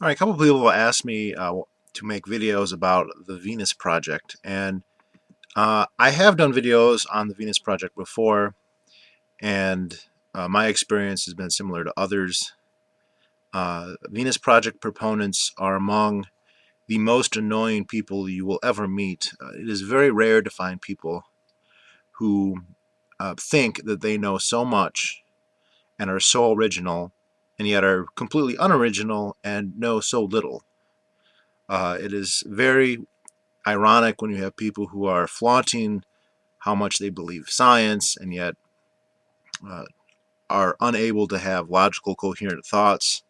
All right, a couple people asked me to make videos about the Venus Project, and I have done videos on the Venus Project before, and my experience has been similar to others. Venus Project proponents are among the most annoying people you will ever meet. It is very rare to find people who think that they know so much and are so original, and yet are completely unoriginal and know so little. It is very ironic when you have people who are flaunting how much they believe science and yet uh, are unable to have logical, coherent thoughts,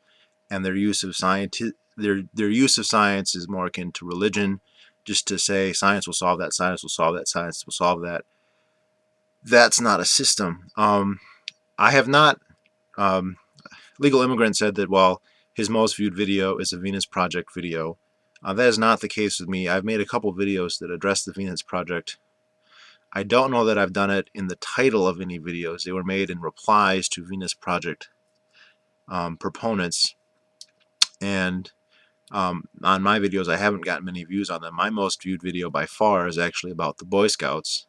and their use of science is more akin to religion, just to say science will solve that, science will solve that, science will solve that. That's not a system. I have not. Um, Legal Immigrant said that while his most viewed video is a Venus Project video, that is not the case with me. I've made a couple videos that address the Venus Project. I don't know that I've done it in the title of any videos. They were made in replies to Venus Project proponents, and on my videos I haven't gotten many views on them. My most viewed video by far is actually about the Boy Scouts,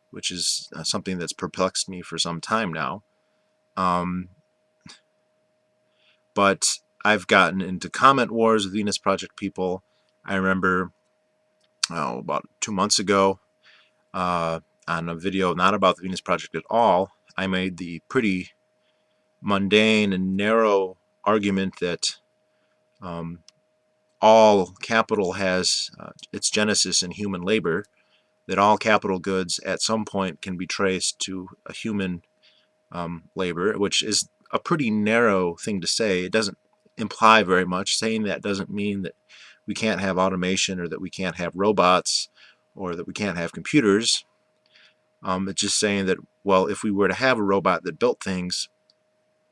which is something that's perplexed me for some time now. But I've gotten into comment wars with Venus Project people. I remember about 2 months ago, on a video not about the Venus Project at all, I made the pretty mundane and narrow argument that um, all capital has its genesis in human labor, that all capital goods at some point can be traced to a human labor, which is a pretty narrow thing to say. It doesn't imply very much. Saying that doesn't mean that we can't have automation or that we can't have robots or that we can't have computers. It's just saying that, well, if we were to have a robot that built things,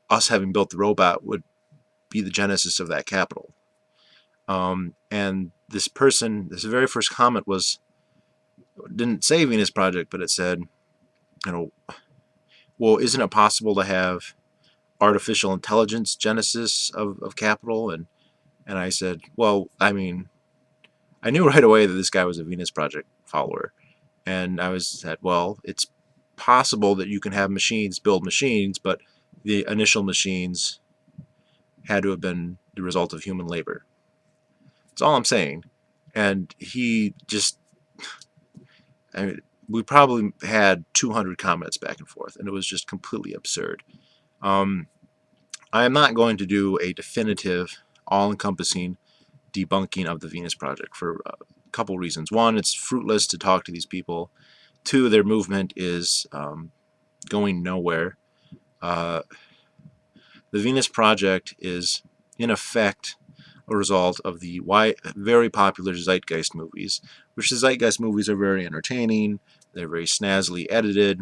us having built the robot would be the genesis of that capital. And this person, this very first comment didn't say Venus Project, but it said, you know, well, isn't it possible to have artificial intelligence genesis of capital? And I said, well, I mean, I knew right away that this guy was a Venus Project follower. And I said, well, it's possible that you can have machines build machines, but the initial machines had to have been the result of human labor. That's all I'm saying. And he just, I mean, we probably had 200 comments back and forth, and it was just completely absurd. Um, I am not going to do a definitive, all-encompassing debunking of the Venus Project for a couple reasons. One, it's fruitless to talk to these people. Two, their movement is going nowhere. Uh, the Venus Project is, in effect, a result of the very popular Zeitgeist movies, which the Zeitgeist movies are very entertaining, they're very snazzily edited,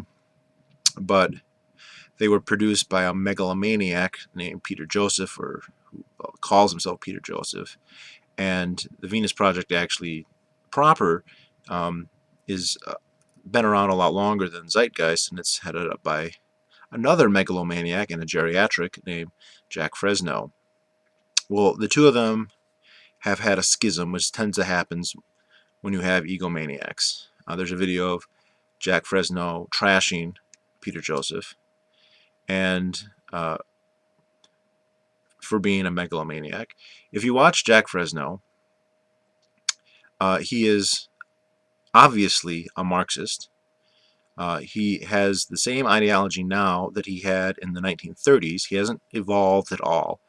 but they were produced by a megalomaniac named Peter Joseph, or who calls himself Peter Joseph. And the Venus Project actually proper is been around a lot longer than Zeitgeist, and it's headed up by another megalomaniac and a geriatric named Jack Fresno. Well, the two of them have had a schism, which tends to happen when you have egomaniacs. There's a video of Jack Fresno trashing Peter Joseph, and for being a megalomaniac. If you watch Jack Fresno, he is obviously a Marxist. He has the same ideology now that he had in the 1930s. He hasn't evolved at all.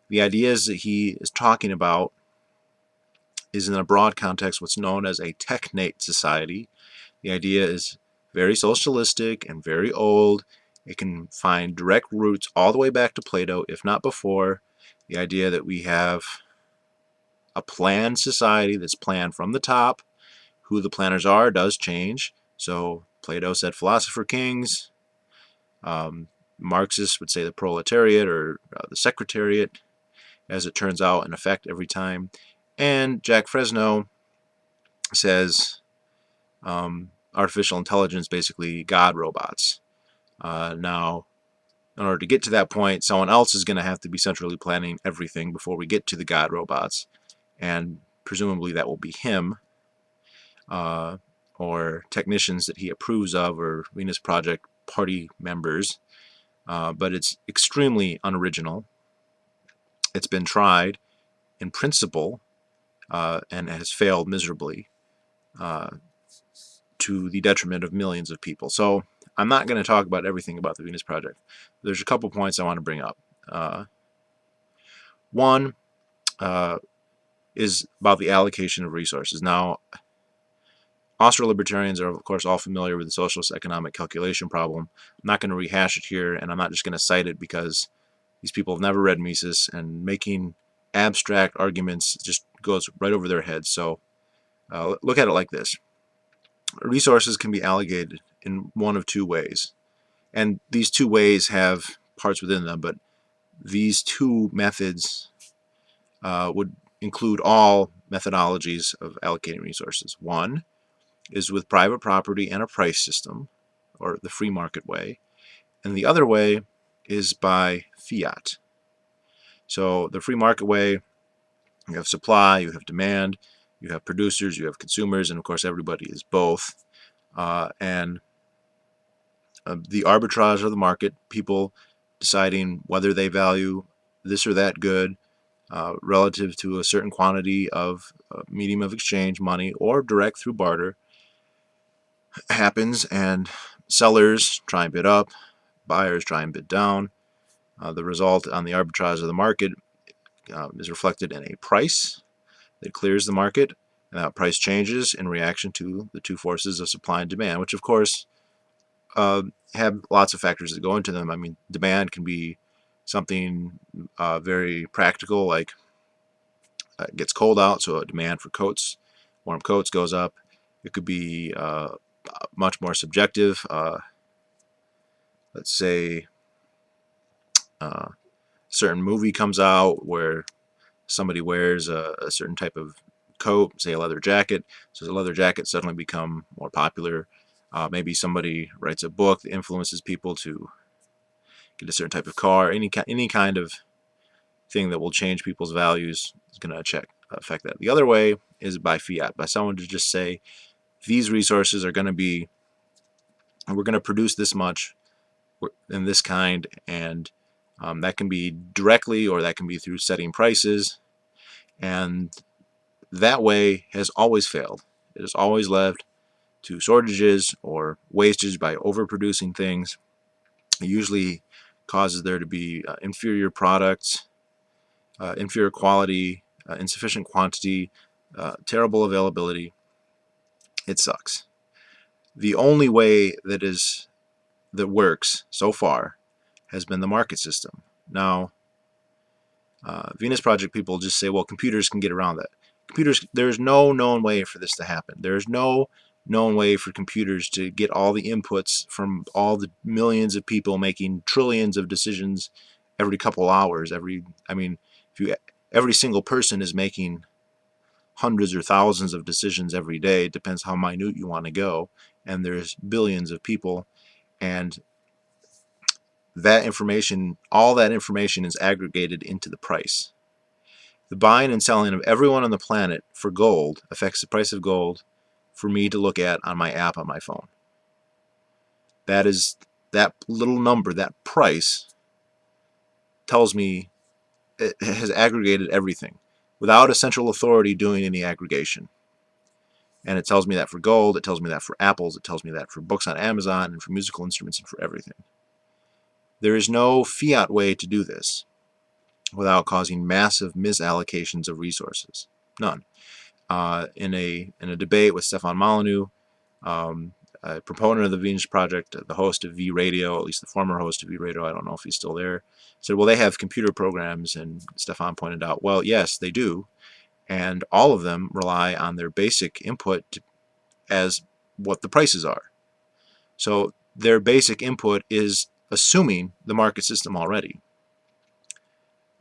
The ideas that he is talking about is, in a broad context, what's known as a technate society. The idea is very socialistic and very old. It can find direct roots all the way back to Plato, if not before. The idea that we have a planned society that's planned from the top. Who the planners are does change. So Plato said philosopher kings. Marxists would say the proletariat or the secretariat, as it turns out, in effect every time. And Jack Fresno says artificial intelligence, basically God robots. Now, In order to get to that point, someone else is going to have to be centrally planning everything before we get to the God robots, and presumably that will be him, uh, or technicians that he approves of, or Venus Project party members. But it's extremely unoriginal. It's been tried in principle and has failed miserably uh, to the detriment of millions of people. So I'm not going to talk about everything about the Venus Project. There's a couple points I want to bring up. One is about the allocation of resources. Now, Austro-libertarians are, of course, all familiar with the socialist economic calculation problem. I'm not going to rehash it here, and I'm not just going to cite it because these people have never read Mises, and making abstract arguments just goes right over their heads. So look at it like this. Resources can be allocated in one of two ways. And these two ways have parts within them, but these two methods would include all methodologies of allocating resources. One is with private property and a price system, or the free market way, and the other way is by fiat. So the free market way, you have supply, you have demand, you have producers, you have consumers, and of course everybody is both. And the arbitrage of the market, people deciding whether they value this or that good relative to a certain quantity of medium of exchange, money, or direct through barter, happens, and sellers try and bid up, buyers try and bid down. The result on the arbitrage of the market is reflected in a price that clears the market, and that price changes in reaction to the two forces of supply and demand, which of course have lots of factors that go into them. I mean, demand can be something very practical, like it gets cold out, so a demand for coats, warm coats goes up. It could be much more subjective. Let's say a certain movie comes out where somebody wears a certain type of coat, say a leather jacket, so the leather jacket suddenly become more popular. Maybe somebody writes a book that influences people to get a certain type of car. Any kind of thing that will change people's values is going to affect that. The other way is by fiat, by someone to just say these resources are going to be, we're going to produce this much in this kind, and that can be directly or that can be through setting prices, and that way has always failed. It has always led to shortages or wastage by overproducing things. It usually causes there to be inferior products, inferior quality, insufficient quantity, terrible availability. It sucks. The only way that works so far has been the market system. Now, Venus Project people just say, well, computers can get around that. There's no known way for this to happen. There's no known way for computers to get all the inputs from all the millions of people making trillions of decisions every couple hours. Every single person is making hundreds or thousands of decisions every day. It depends how minute you want to go. And there's billions of people, and all that information is aggregated into the price. The buying and selling of everyone on the planet for gold affects the price of gold for me to look at on my app on my phone. That little number, that price, tells me it has aggregated everything without a central authority doing any aggregation. And it tells me that for gold, it tells me that for apples, it tells me that for books on Amazon, and for musical instruments, and for everything. There is no fiat way to do this without causing massive misallocations of resources. None. In a debate with Stefan Molyneux, a proponent of the Venus Project, the host of V Radio, at least the former host of V Radio, I don't know if he's still there, said, well, they have computer programs, and Stefan pointed out, well, yes, they do, and all of them rely on their basic input as what the prices are. So their basic input is assuming the market system already.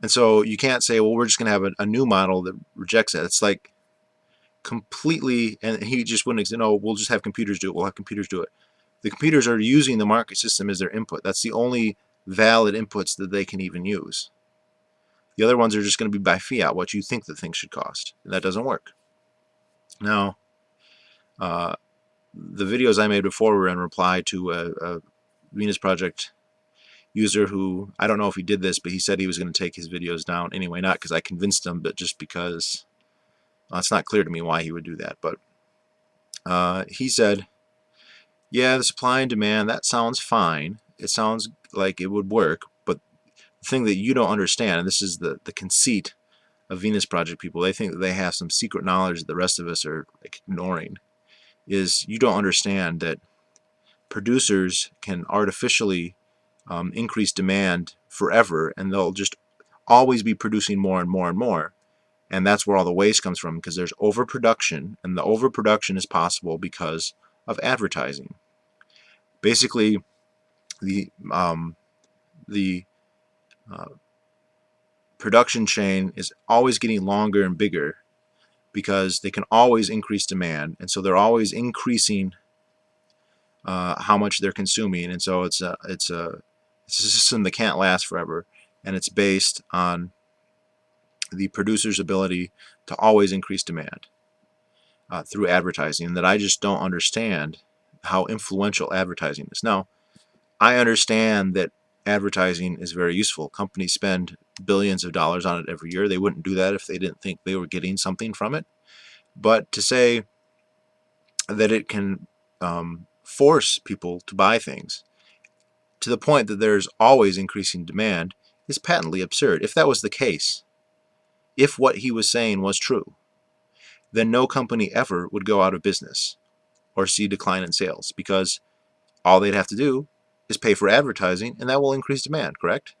And so you can't say, well, we're just going to have a new model that rejects that. It's like completely, and he just wouldn't say, no, we'll just have computers do it. We'll have computers do it. The computers are using the market system as their input. That's the only valid inputs that they can even use. The other ones are just going to be by fiat, what you think the thing should cost. And that doesn't work. Now, the videos I made before were in reply to a Venus Project user who, I don't know if he did this, but he said he was going to take his videos down anyway, not because I convinced him, but just because it's not clear to me why he would do that. But he said, yeah, the supply and demand, that sounds fine. It sounds like it would work, but the thing that you don't understand, and this is the conceit of Venus Project people, they think that they have some secret knowledge that the rest of us are ignoring, is you don't understand that producers can artificially increase demand forever, and they'll just always be producing more and more and more. And that's where all the waste comes from, because there's overproduction, and the overproduction is possible because of advertising. Basically, the production chain is always getting longer and bigger because they can always increase demand, and so they're always increasing how much they're consuming, and so it's a system that can't last forever, and it's based on the producer's ability to always increase demand through advertising. That I just don't understand how influential advertising is. Now, I understand that advertising is very useful. Companies spend billions of dollars on it every year. They wouldn't do that if they didn't think they were getting something from it. But to say that it can force people to buy things to the point that there's always increasing demand is patently absurd. If that was the case, if what he was saying was true, then no company ever would go out of business or see decline in sales, because all they'd have to do is pay for advertising, and that will increase demand, correct?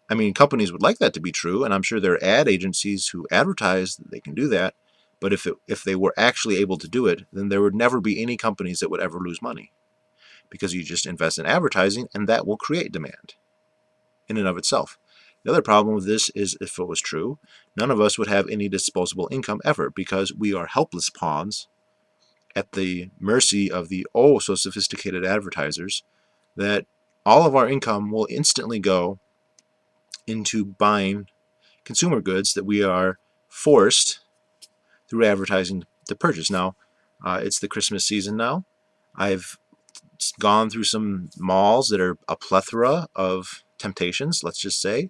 I mean, companies would like that to be true, and I'm sure there are ad agencies who advertise that they can do that, but if they were actually able to do it, then there would never be any companies that would ever lose money, because you just invest in advertising, and that will create demand in and of itself. The other problem with this is, if it was true, none of us would have any disposable income ever, because we are helpless pawns at the mercy of the oh so sophisticated advertisers, that all of our income will instantly go into buying consumer goods that we are forced through advertising to purchase. Now, it's the Christmas season now. I've gone through some malls that are a plethora of temptations, let's just say,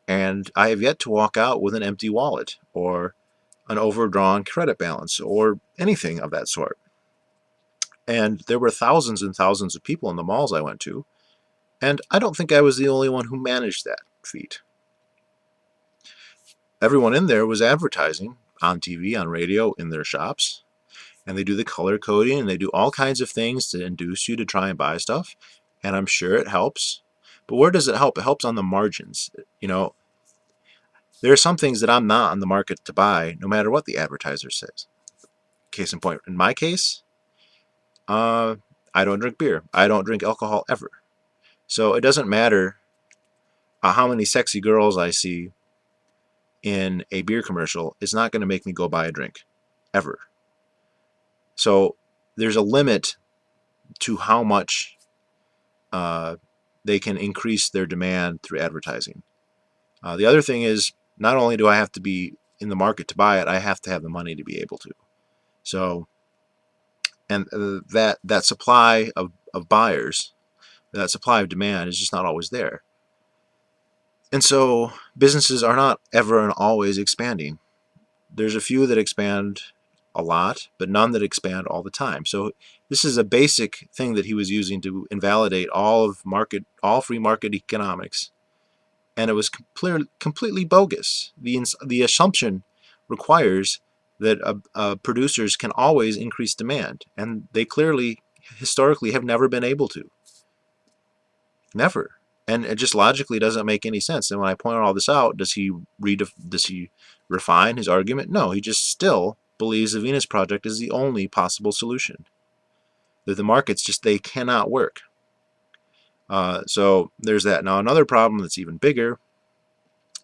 and I have yet to walk out with an empty wallet or an overdrawn credit balance or anything of that sort. And there were thousands and thousands of people in the malls I went to, and I don't think I was the only one who managed that feat. Everyone in there was advertising on TV, on radio, in their shops, and they do the color coding, and they do all kinds of things to induce you to try and buy stuff, and I'm sure it helps. But where does it help? It helps on the margins. You know, there are some things that I'm not on the market to buy, no matter what the advertiser says. Case in point, in my case, I don't drink beer. I don't drink alcohol ever. So it doesn't matter how many sexy girls I see in a beer commercial. It's not going to make me go buy a drink, ever. So there's a limit to how much they can increase their demand through advertising. The other thing is, not only do I have to be in the market to buy it, I have to have the money to be able to. So, and that supply of buyers, that supply of demand is just not always there. And so businesses are not ever and always expanding. There's a few that expand a lot, but none that expand all the time. So this is a basic thing that he was using to invalidate all free market economics, and it was completely bogus. The assumption requires that producers can always increase demand, and they clearly, historically, have never been able to. Never. And it just logically doesn't make any sense. And when I point all this out, does he refine his argument? No, he just still believes the Venus Project is the only possible solution. That the markets they cannot work. So there's that. Now, another problem that's even bigger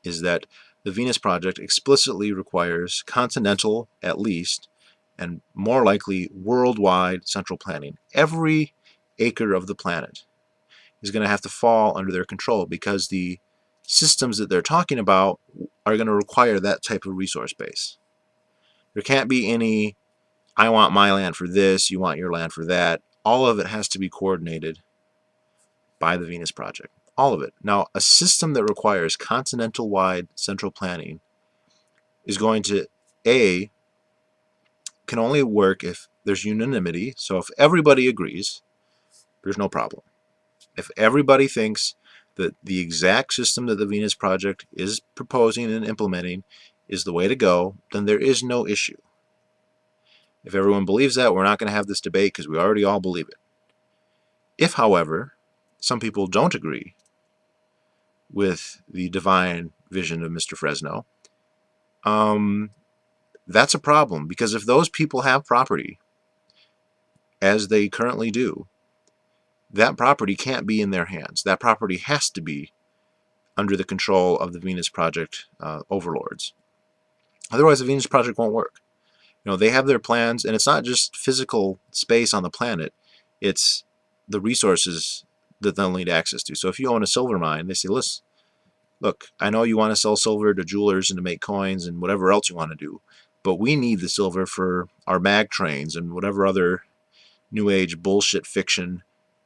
is that the Venus Project explicitly requires continental, at least, and more likely worldwide central planning. Every acre of the planet is going to have to fall under their control, because the systems that they're talking about are going to require that type of resource base. There can't be any, I want my land for this, you want your land for that. All of it has to be coordinated by the Venus Project. All of it. Now, a system that requires continental-wide central planning is going to, A, can only work if there's unanimity. So if everybody agrees, there's no problem. If everybody thinks that the exact system that the Venus Project is proposing and implementing is the way to go, then there is no issue. If everyone believes that, we're not going to have this debate because we already all believe it. If, however, some people don't agree with the divine vision of Mr. Fresno, that's a problem, because if those people have property, as they currently do, that property can't be in their hands. That property has to be under the control of the Venus Project overlords. Otherwise, the Venus Project won't work. You know, they have their plans, and it's not just physical space on the planet, it's the resources that they'll need access to. So if you own a silver mine, they say, listen, look, I know you want to sell silver to jewelers and to make coins and whatever else you want to do, but we need the silver for our mag trains and whatever other new age bullshit fiction,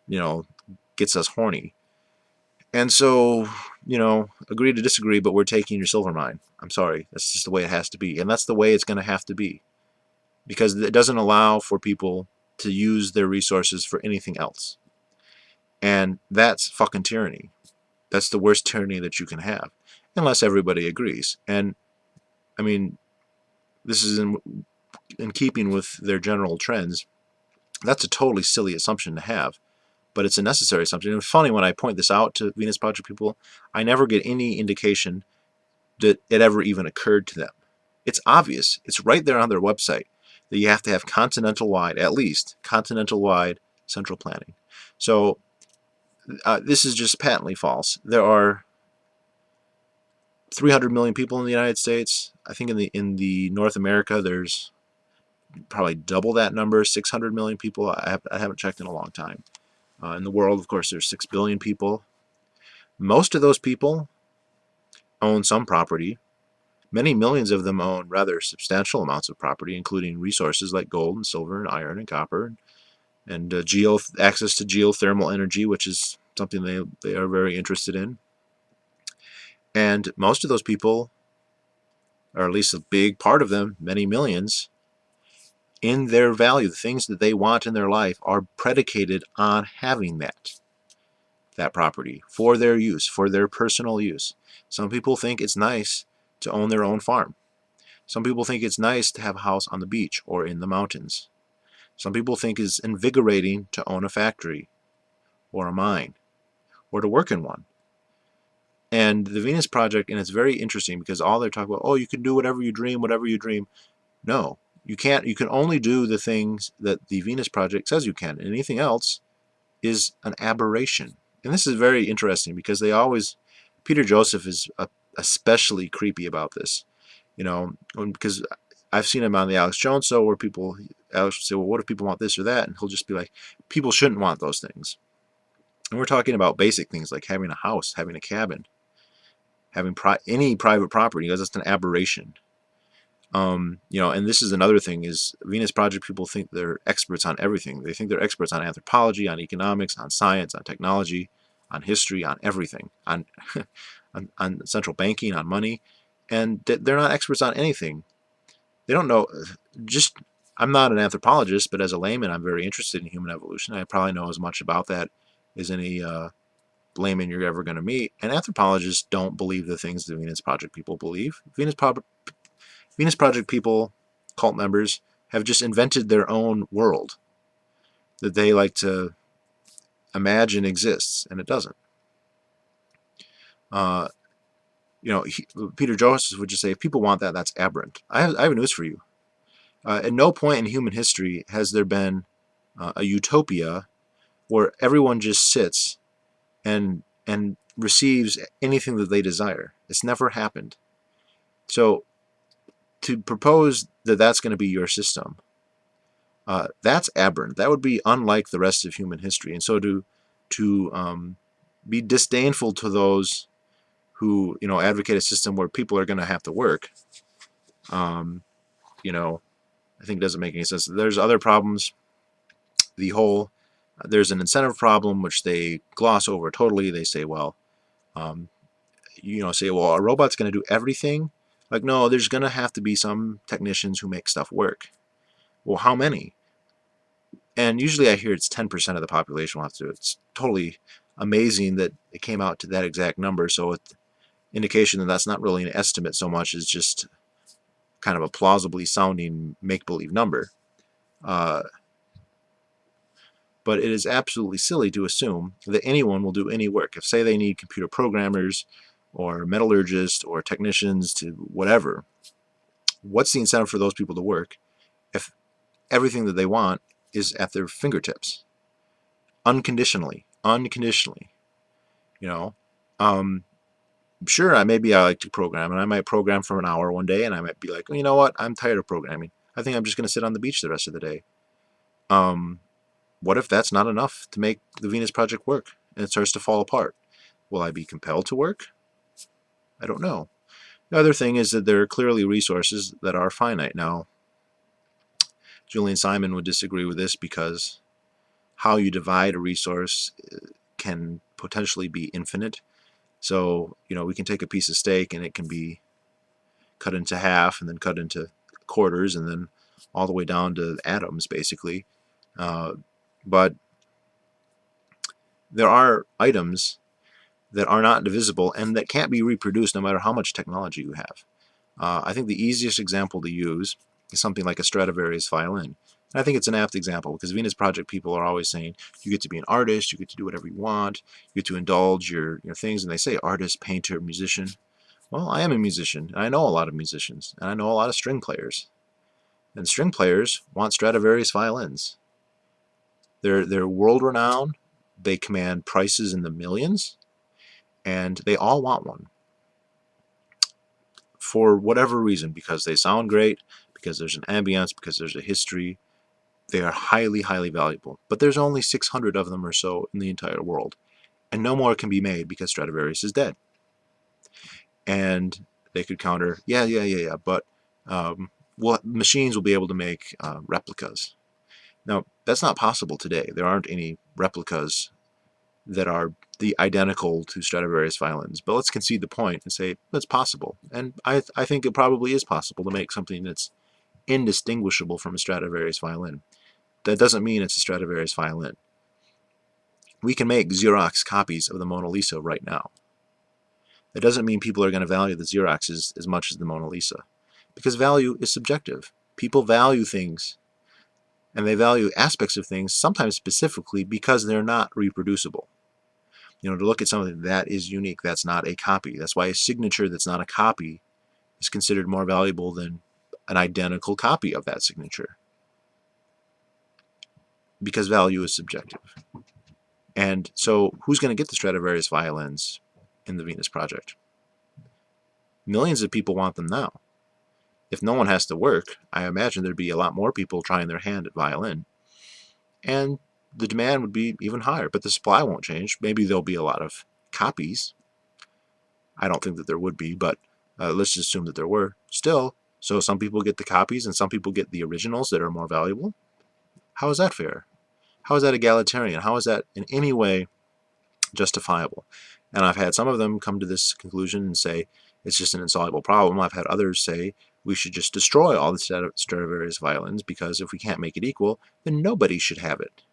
you know, gets us horny. And so, you know, agree to disagree, but we're taking your silver mine. I'm sorry. That's just the way it has to be. And that's the way it's going to have to be, because it doesn't allow for people to use their resources for anything else. And that's fucking tyranny. That's the worst tyranny that you can have, unless everybody agrees. And, I mean, this is in keeping with their general trends. That's a totally silly assumption to have, but it's a necessary assumption. And it's funny, when I point this out to Venus Project people, I never get any indication that it ever even occurred to them. It's obvious. It's right there on their website that you have to have continental-wide, at least continental-wide central planning. So this is just patently false. There are 300 million people in the United States. I think in the North America there's probably double that number, 600 million people. I haven't checked in a long time. In the world, of course, there's 6 billion people. Most of those people own some property. Many millions of them own rather substantial amounts of property, including resources like gold and silver and iron and copper, and access to geothermal energy, which is something they are very interested in. And most of those people, or at least a big part of them, many millions, in their value, the things that they want in their life are predicated on having that property for their use, for their personal use. Some people think it's nice to own their own farm. Some people think it's nice to have a house on the beach or in the mountains. Some people think it's invigorating to own a factory or a mine or to work in one. And the Venus Project, and it's very interesting because all they're talking about, oh, you can do whatever you dream, whatever you dream. No, you can't. You can only do the things that the Venus Project says you can. And anything else is an aberration. And this is very interesting because Peter Joseph is especially creepy about this. You know, because I've seen him on the Alex Jones show where Alex will say, well, what if people want this or that? And he'll just be like, people shouldn't want those things. And we're talking about basic things like having a house, having a cabin, having any private property, because it's an aberration. You know, and this is another thing, is Venus Project people think they're experts on everything. They think they're experts on anthropology, on economics, on science, on technology, on history, on everything, on, on central banking, on money. And they're not experts on anything. They don't know. I'm not an anthropologist, but as a layman, I'm very interested in human evolution. I probably know as much about that as any layman you're ever going to meet. And anthropologists don't believe the things the Venus Project people believe. Venus Project people, cult members, have just invented their own world that they like to imagine exists, and it doesn't. You know, Peter Joseph would just say, if people want that, that's aberrant. I have news for you. At no point in human history has there been a utopia where everyone just sits and receives anything that they desire. It's never happened. So to propose that that's going to be your system, that's aberrant. That would be unlike the rest of human history. And so to be disdainful to those who, advocate a system where people are going to have to work. Um, you know, I think it doesn't make any sense. There's other problems. There's an incentive problem which they gloss over totally. They say, well, um, a robot's going to do everything. Like, no, there's going to have to be some technicians who make stuff work. Well, how many? And usually I hear it's 10% of the population will have to do it. It's totally amazing that it came out to that exact number. So it's indication that that's not really an estimate so much as just kind of a plausibly sounding make-believe number. Uh, but it is absolutely silly to assume that anyone will do any work. If, say, they need computer programmers or metallurgists or technicians to whatever, what's the incentive for those people to work if everything that they want is at their fingertips? Unconditionally. You know, um, sure, maybe I like to program, and I might program for an hour one day, and I might be like, well, you know what, I'm tired of programming. I think I'm just going to sit on the beach the rest of the day. What if that's not enough to make the Venus Project work, and it starts to fall apart? Will I be compelled to work? I don't know. The other thing is that there are clearly resources that are finite. Now, Julian Simon would disagree with this because how you divide a resource can potentially be infinite. So, we can take a piece of steak and it can be cut into half and then cut into quarters and then all the way down to atoms, basically. But there are items that are not divisible and that can't be reproduced no matter how much technology you have. I think the easiest example to use is something like a Stradivarius violin. And I think it's an apt example because Venus Project people are always saying you get to be an artist, you get to do whatever you want, you get to indulge your things, and they say artist, painter, musician. Well, I am a musician, and I know a lot of musicians, and I know a lot of string players. And string players want Stradivarius violins. They're world renowned, they command prices in the millions, and they all want one. For whatever reason, because they sound great, because there's an ambience, because there's a history, they are highly, highly valuable. But there's only 600 of them or so in the entire world, and no more can be made because Stradivarius is dead. And they could counter, yeah, but machines will be able to make replicas. Now, that's not possible today. There aren't any replicas that are the identical to Stradivarius violins. But let's concede the point and say that's possible. And I think it probably is possible to make something that's indistinguishable from a Stradivarius violin. That doesn't mean it's a Stradivarius violin. We can make Xerox copies of the Mona Lisa right now. That doesn't mean people are going to value the Xeroxes as much as the Mona Lisa. Because value is subjective. People value things, and they value aspects of things, sometimes specifically because they're not reproducible. To look at something that is unique, that's not a copy. That's why a signature that's not a copy is considered more valuable than an identical copy of that signature. Because value is subjective. And so who's going to get the Stradivarius violins in the Venus Project? Millions of people want them now. If no one has to work, I imagine there'd be a lot more people trying their hand at violin. And the demand would be even higher, but the supply won't change. Maybe there'll be a lot of copies. I don't think that there would be, but let's just assume that there were. Still, so some people get the copies and some people get the originals that are more valuable. How is that fair? How is that egalitarian? How is that in any way justifiable? And I've had some of them come to this conclusion and say it's just an insoluble problem. I've had others say we should just destroy all the Stradivarius violins because if we can't make it equal, then nobody should have it.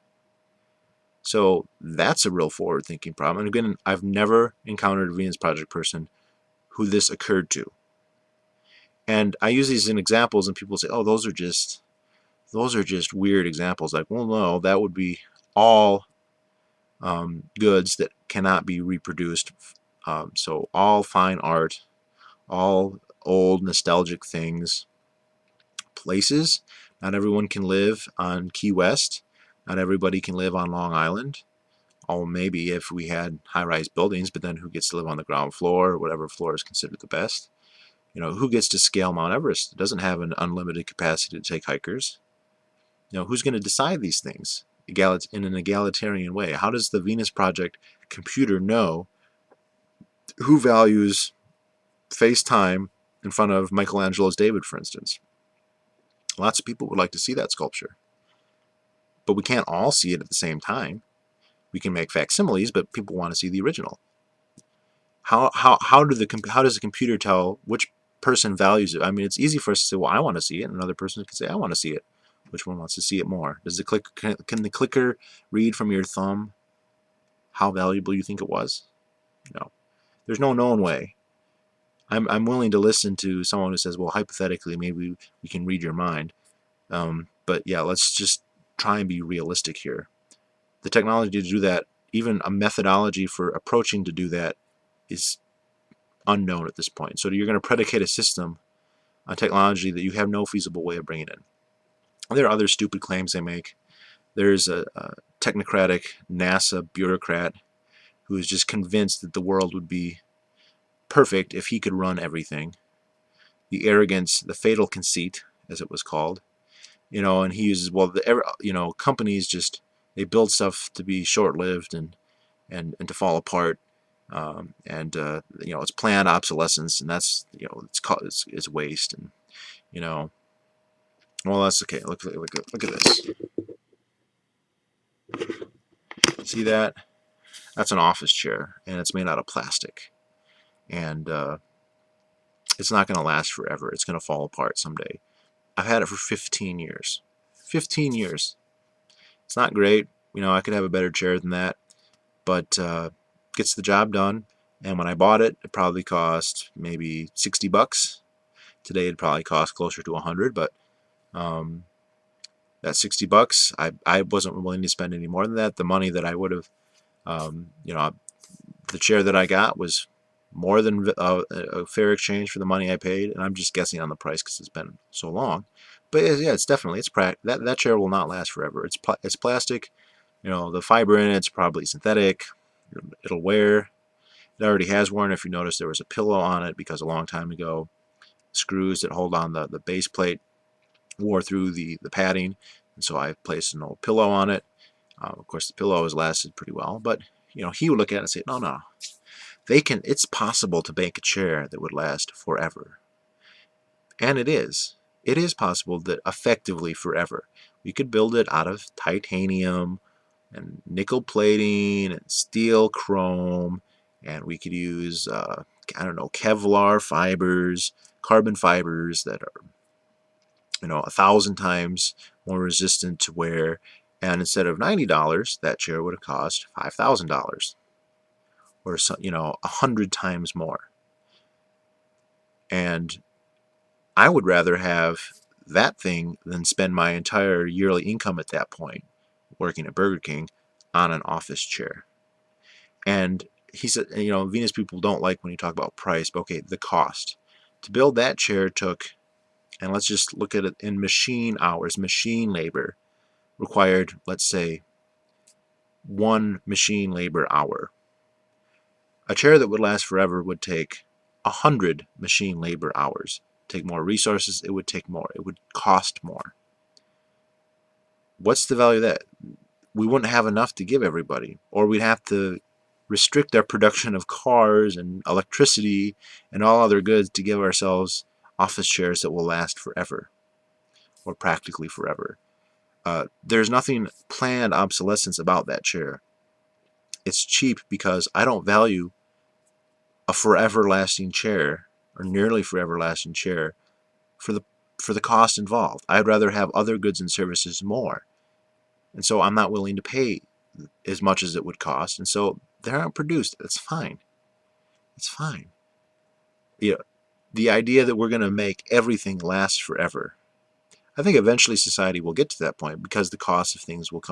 So that's a real forward-thinking problem. And again, I've never encountered a Venus Project person who this occurred to. And I use these in examples, and people say, "Oh, those are just weird examples." Like, well, no, that would be all goods that cannot be reproduced. So all fine art, all old nostalgic things, places. Not everyone can live on Key West. Not everybody can live on Long Island. Oh, maybe if we had high-rise buildings, but then who gets to live on the ground floor or whatever floor is considered the best? Who gets to scale Mount Everest? It doesn't have an unlimited capacity to take hikers. Who's going to decide these things? in an egalitarian way. How does the Venus Project computer know who values face time in front of Michelangelo's David, for instance? Lots of people would like to see that sculpture, but we can't all see it at the same time. We can make facsimiles, but people want to see the original. How does the computer tell which person values it? I mean, it's easy for us to say, well, I want to see it, and another person can say, I want to see it. Which one wants to see it more? Does the can the clicker read from your thumb how valuable you think it was? No. There's no known way. I'm willing to listen to someone who says, well, hypothetically, maybe we can read your mind. But yeah, let's just try and be realistic here. The technology to do that, even a methodology for approaching to do that, is unknown at this point. So you're going to predicate a system on technology that you have no feasible way of bringing in. There are other stupid claims they make. There's a technocratic NASA bureaucrat who is just convinced that the world would be perfect if he could run everything. The arrogance, the fatal conceit, as it was called, and he uses, well, companies just, they build stuff to be short-lived and to fall apart, it's planned obsolescence, and that's, it's waste, and well, that's okay. Look at this. See that? That's an office chair, and it's made out of plastic, and it's not going to last forever. It's going to fall apart someday. I've had it for 15 years. 15 years. It's not great. I could have a better chair than that, but gets the job done. And when I bought it, it probably cost maybe $60. Today it'd probably cost closer to 100, but that $60, I wasn't willing to spend any more than that. The money that I would have, the chair that I got was more than a fair exchange for the money I paid, and I'm just guessing on the price because it's been so long. But yeah, it's definitely, that chair will not last forever. It's plastic. The fiber in it's probably synthetic. It'll wear. It already has worn. If you notice, there was a pillow on it because a long time ago, screws that hold on the base plate wore through the padding, and so I placed an old pillow on it. Of course, the pillow has lasted pretty well, but he would look at it and say, no, it's possible to make a chair that would last forever. And it is. It is possible that effectively forever. We could build it out of titanium and nickel plating and steel chrome, and we could use, Kevlar fibers, carbon fibers that are, 1,000 times more resistant to wear, and instead of $90, that chair would have cost $5,000, or 100 times more. And I would rather have that thing than spend my entire yearly income at that point working at Burger King on an office chair. And he said, Venus people don't like when you talk about price, but okay, the cost. To build that chair took, and let's just look at it in machine hours, machine labor required, let's say, 1 machine labor hour. A chair that would last forever would take 100 machine labor hours. Take more resources, it would take more. It would cost more. What's the value of that? We wouldn't have enough to give everybody, or we'd have to restrict our production of cars and electricity and all other goods to give ourselves office chairs that will last forever, or practically forever. There's nothing planned obsolescence about that chair. It's cheap because I don't value a forever lasting chair, or nearly forever lasting chair, for the cost involved. I'd rather have other goods and services more. And so I'm not willing to pay as much as it would cost, and so they aren't produced. It's fine. It's fine. The idea that we're going to make everything last forever. I think eventually society will get to that point because the cost of things will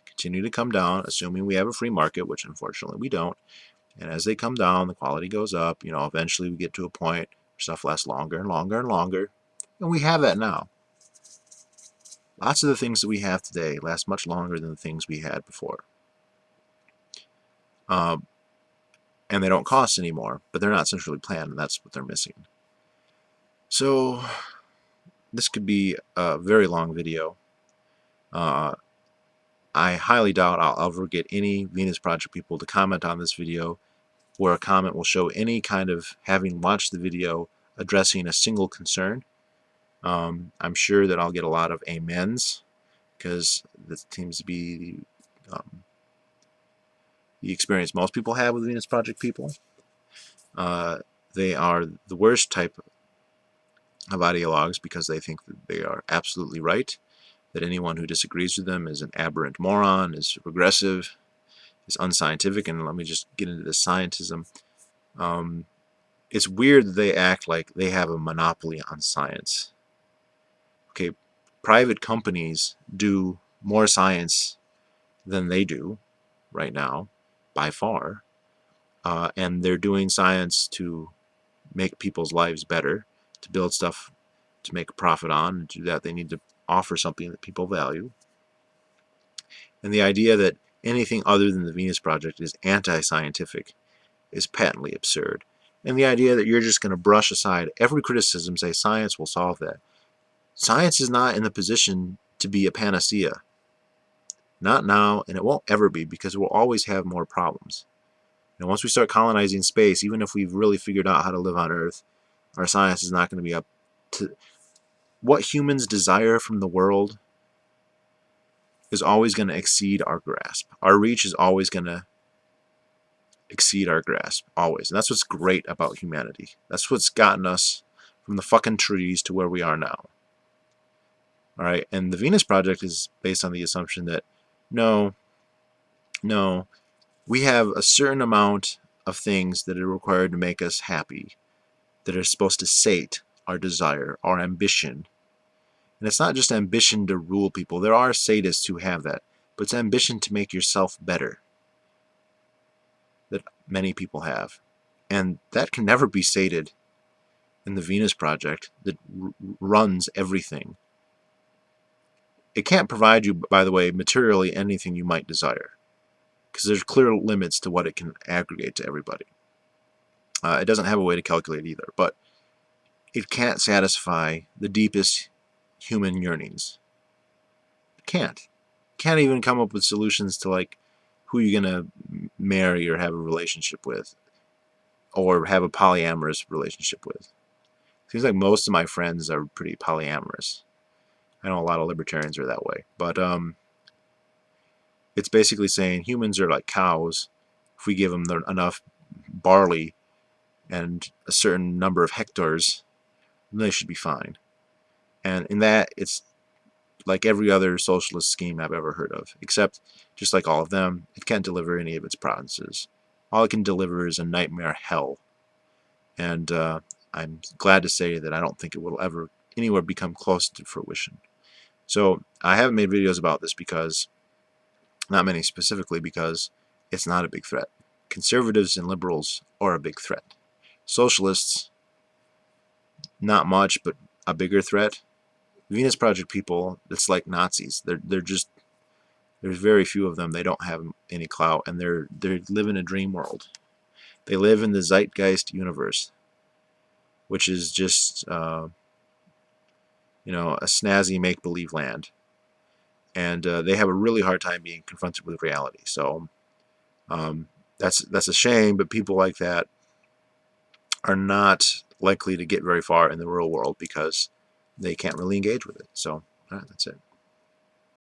continue to come down, assuming we have a free market, which unfortunately we don't. And as they come down, the quality goes up. Eventually we get to a point where stuff lasts longer and longer and longer. And we have that now. Lots of the things that we have today last much longer than the things we had before. And they don't cost anymore, but they're not centrally planned, and that's what they're missing. So this could be a very long video. I highly doubt I'll ever get any Venus Project people to comment on this video where a comment will show any kind of having watched the video addressing a single concern. I'm sure that I'll get a lot of amens, because this seems to be the experience most people have with Venus Project people. They are the worst type of ideologues because they think that they are absolutely right, that anyone who disagrees with them is an aberrant moron, is regressive, is unscientific. And let me just get into the scientism. It's weird that they act like they have a monopoly on science. Okay, private companies do more science than they do right now, by far, and they're doing science to make people's lives better, to build stuff to make a profit on, and to do that they need to offer something that people value. And the idea that anything other than the Venus Project is anti-scientific is patently absurd. And the idea that you're just going to brush aside every criticism, say science will solve that. Science is not in the position to be a panacea. Not now, and it won't ever be, because we'll always have more problems. And once we start colonizing space, even if we've really figured out how to live on Earth, our science is not going to be up to what humans desire from the world. Is always going to exceed our grasp. Our reach is always going to exceed our grasp, always. And that's what's great about humanity. That's what's gotten us from the fucking trees to where we are now. Alright, and the Venus Project is based on the assumption that no, we have a certain amount of things that are required to make us happy, that are supposed to sate our desire, our ambition. And it's not just ambition to rule people. There are sadists who have that, but it's ambition to make yourself better that many people have. And that can never be sated in the Venus Project that runs everything. It can't provide you, by the way, materially anything you might desire, because there's clear limits to what it can aggregate to everybody. It doesn't have a way to calculate either, but it can't satisfy the deepest human yearnings. It can't. Can't even come up with solutions to, like, who you're going to marry or have a relationship with, or have a polyamorous relationship with. Seems like most of my friends are pretty polyamorous. I know a lot of libertarians are that way, but it's basically saying humans are like cows. If we give them enough barley and a certain number of hectares, then they should be fine. And in that, it's like every other socialist scheme I've ever heard of, except, just like all of them, it can't deliver any of its promises. All it can deliver is a nightmare hell. And I'm glad to say that I don't think it will ever anywhere become close to fruition. So I haven't made videos about this because, not many specifically, because it's not a big threat. Conservatives and liberals are a big threat. Socialists, not much, but a bigger threat. Venus Project people, it's like Nazis. They're just, there's very few of them. They don't have any clout, and they live in a dream world. They live in the zeitgeist universe, which is just a snazzy make-believe land. And they have a really hard time being confronted with reality. So that's a shame, but people like that are not likely to get very far in the real world because they can't really engage with it. So that's it.